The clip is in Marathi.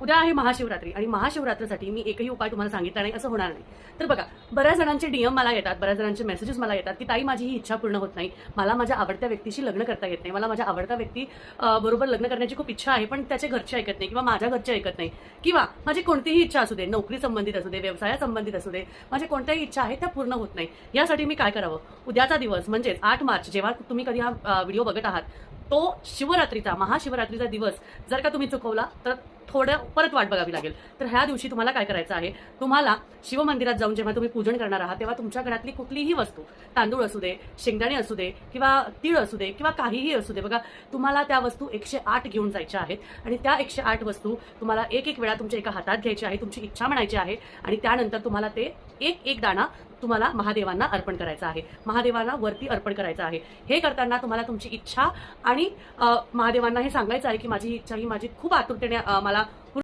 उद्या आहे महाशिवरात्री आणि महाशिवरात्रीसाठी मी एकही उपाय तुम्हाला सांगितला नाही असं होणार नाही. तर बघा, बऱ्याच जणांचे डीएम मला येतात, बऱ्याच जणांचे मेसेजेस मला येतात की ताई माझी ही इच्छा पूर्ण होत नाही, मला माझ्या आवडत्या व्यक्तीशी लग्न करता येत नाही, मला माझ्या आवडत्या व्यक्ती बरोबर लग्न करण्याची खूप इच्छा आहे, पण त्याचे घरचे ऐकत नाही किंवा माझ्या घरचे ऐकत नाही, किंवा माझी कोणतीही इच्छा असू दे, नोकरी संबंधित असू दे, व्यवसायासंबंधित असू दे, माझी कोणत्याही इच्छा आहे त्या पूर्ण होत नाही. यासाठी मी काय करावं? उद्याचा दिवस म्हणजेच 8 मार्च, जेव्हा तुम्ही कधी हा व्हिडिओ बघत आहात, तो शिवरात्रीचा, महाशिवरात्रीचा दिवस जर का तुम्ही चुकवला तर थोडं परत वाट बघावी लागेल. तर ह्या दिवशी तुम्हाला काय करायचं आहे? तुम्हाला शिवमंदिरात जाऊन जेव्हा तुम्ही पूजन करणार आहात तेव्हा तुमच्या घरातली कुठलीही वस्तू, तांदूळ असू दे, शेंगदाणे असू दे किंवा तीळ असू दे किंवा काहीही असू दे, बघा तुम्हाला त्या वस्तू 108 घेऊन जायच्या आहेत आणि त्या 108 वस्तू तुम्हाला एक एक वेळा तुमच्या एका हातात घ्यायची आहे, तुमची इच्छा म्हणायची आहे आणि त्यानंतर तुम्हाला ते एक एक दाणा तुम्हाला महादेवांना अर्पण करायचा आहे, महादेवांना वरती अर्पण करायचं आहे. हे करताना तुम्हाला तुमची इच्छा आणि महादेवांना हे सांगायचं आहे की माझी इच्छा ही माझी खूप आतुरतेने मला